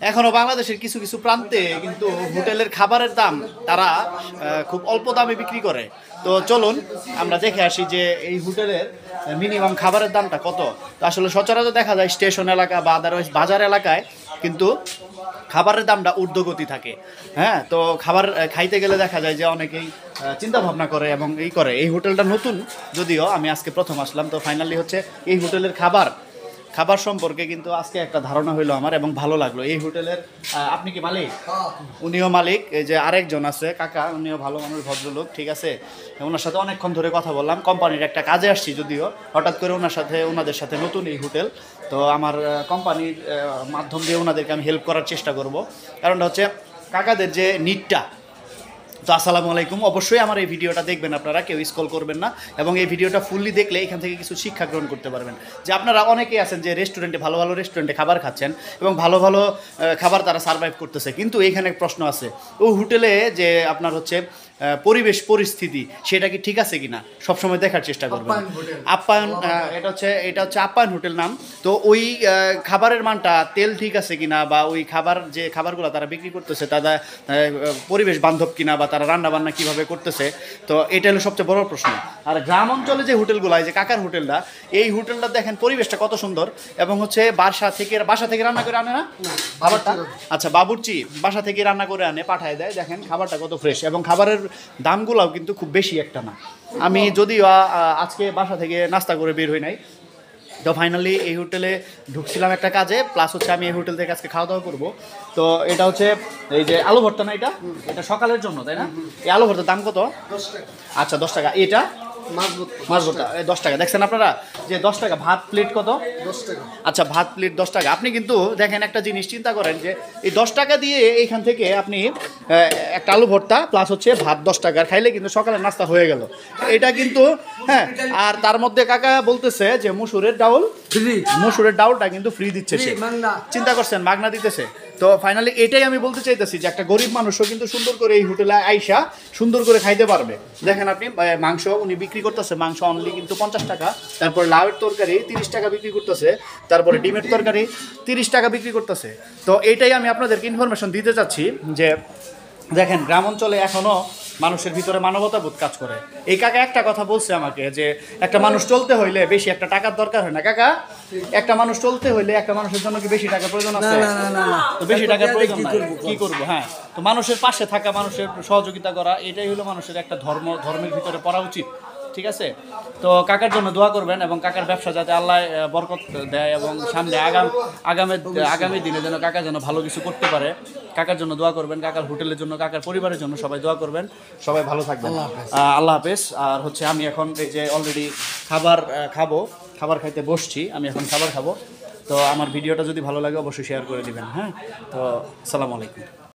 এখনো বাংলাদেশের কিছু কিছু প্রান্তে কিন্তু হোটেলের খাবারের দাম তারা খুব অল্প দামে বিক্রি করে। তো চলুন আমরা দেখে আসি যে এই হোটেলের মিনিমাম খাবারের দামটা কত। তো আসলে সচরাচর দেখা যায় স্টেশন এলাকা বা আদারওয়াইজ বাজার এলাকায় কিন্তু খাবারের দামটা ঊর্ধ্বগতি থাকে। হ্যাঁ, তো খাবার খাইতে গেলে দেখা যায় যে অনেকেই চিন্তা ভাবনা করে এবং এই করে। এই হোটেলটা নতুন, যদিও আমি আজকে প্রথম আসলাম, তো ফাইনালি হচ্ছে এই হোটেলের খাবার সম্পর্কে কিন্তু আজকে একটা ধারণা হইলো আমার এবং ভালো লাগলো। এই হোটেলের আপনি কি মালিক? উনিও মালিক। এই যে আরেকজন আছে কাকা, উনিও ভালো মানুষ, ভদ্রলোক, ঠিক আছে। ওনার সাথে অনেকক্ষণ ধরে কথা বললাম। কোম্পানির একটা কাজে আসছি, যদিও হঠাৎ করে ওনাদের সাথে নতুন এই হোটেল, তো আমার কোম্পানির মাধ্যম দিয়ে ওনাদেরকে আমি হেল্প করার চেষ্টা করব। কারণটা হচ্ছে কাকাদের যে নিডটা। তো আসসালামু আলাইকুম, অবশ্যই আমার এই ভিডিওটা দেখবেন আপনারা, কেউ স্ক্রল করবেন না, এবং এই ভিডিওটা ফুললি দেখলে এখান থেকে কিছু শিক্ষা গ্রহণ করতে পারবেন। যে আপনারা অনেকেই আছেন যে রেস্টুরেন্টে ভালো ভালো রেস্টুরেন্টে খাবার খাচ্ছেন এবং ভালো ভালো খাবার তারা সার্ভাইভ করতেছে, কিন্তু এইখানে প্রশ্ন আছে, ও হোটেলে যে আপনার হচ্ছে পরিবেশ পরিস্থিতি সেটা কি ঠিক আছে কিনা সবসময় দেখার চেষ্টা করবেন। আপ্যায়ন, এটা হচ্ছে আপ্যায়ন হোটেল নাম। তো ওই খাবারের মানটা, তেল ঠিক আছে কিনা, বা ওই যে খাবারগুলো তারা বিক্রি করতেছে তারা পরিবেশ বান্ধব কিনা, বা তারা রান্না বান্না কীভাবে করতেছে, তো এটা হলো সবচেয়ে বড় প্রশ্ন। আর গ্রাম অঞ্চলে যে হোটেলগুলো, যে কাকার হোটেলটা, এই হোটেলটা দেখেন পরিবেশটা কত সুন্দর, এবং হচ্ছে বাসা থেকে রান্না করে আনে না খাবারটা। আচ্ছা, বাবুর্চি বাসা থেকে রান্না করে আনে, পাঠায় দেয়। দেখেন খাবারটা কত ফ্রেশ, এবং খাবারের দামগুলোও কিন্তু খুব বেশি একটা না। আমি যদিও আজকে বাসা থেকে নাস্তা করে বের হই নাই, তো ফাইনালি এই হোটেলে ঢুকছিলাম একটা কাজে, প্লাস হচ্ছে আমি এই হোটেল থেকে আজকে খাওয়া দাওয়া করবো। তো এটা হচ্ছে এই যে আলু ভর্তা না, এটা সকালের জন্য, তাই না? এই আলু ভর্তার দাম কত? 10 টাকা। আচ্ছা, 10 টাকা। এটা মাছ ভর্তা 10 টাকা। দেখছেন আপনারা যে 10 টাকা। ভাত প্লেট কত? 10 টাকা। আচ্ছা, ভাত প্লেট 10 টাকা। আপনি কিন্তু দেখেন একটা জিনিস চিন্তা করেন যে এই 10 টাকা দিয়ে এইখান থেকে আপনি একটা আলু ভর্তা প্লাস হচ্ছে ভাত 10 টাকার খাইলে কিন্তু সকালের নাস্তা হয়ে গেল। এটা কিন্তু হ্যাঁ। আর তার মধ্যে কাকা বলতেছে যে মসুরের ডাউলটা কিন্তু ফ্রি দিচ্ছে সে। চিন্তা করছেন, মাগনা দিতেছে। তো ফাইনালি এটাই আমি বলতে চাইতেছি যে একটা গরিব মানুষও কিন্তু সুন্দর করে এই হোটেলে আইসা সুন্দর করে খাইতে পারবে। দেখেন আপনি মাংস উনি বিক্রি করতেছে, মাংস অনলি কিন্তু 50 টাকা। তারপর লাউয়ের তরকারি 30 টাকা বিক্রি করতেছে। তারপরে ডিমের তরকারি 30 টাকা বিক্রি করতেছে। তো এইটাই আমি আপনাদেরকে ইনফরমেশন দিতে চাচ্ছি যে দেখেন গ্রাম অঞ্চলে এখনও মানুষের ভিতরে মানবতাবোধ কাজ করে। এই কাকা একটা কথা বলছে আমাকে যে একটা মানুষ চলতে হইলে বেশি একটা টাকার দরকার হয় না। কাকা, একটা মানুষ চলতে হইলে একটা মানুষের জন্য কি বেশি টাকার প্রয়োজন আছে? তো বেশি টাকার প্রয়োজন নাই, কি করবো? হ্যাঁ, তো মানুষের পাশে থাকা, মানুষের সহযোগিতা করা, এটাই হলো মানুষের একটা ধর্মের ভিতরে পড়া উচিত। ঠিক আছে? তো কাকার জন্য দোয়া করবেন, এবং কাকার ব্যবসা যাতে আল্লাহ বরকত দেয়, এবং সামনে আগামী দিনে যেন কাকা যেন ভালো কিছু করতে পারে। কাকার জন্য দোয়া করবেন, কাকার হোটেলের জন্য, কাকার পরিবারের জন্য সবাই দোয়া করবেন। সবাই ভালো থাকবেন, আল্লাহ হাফেজ। আর হচ্ছে আমি এখন এই যে অলরেডি খাবার খাইতে বসছি, আমি এখন খাবার খাবো। তো আমার ভিডিওটা যদি ভালো লাগে অবশ্যই শেয়ার করে দিবেন। হ্যাঁ, তো আসসালামু আলাইকুম।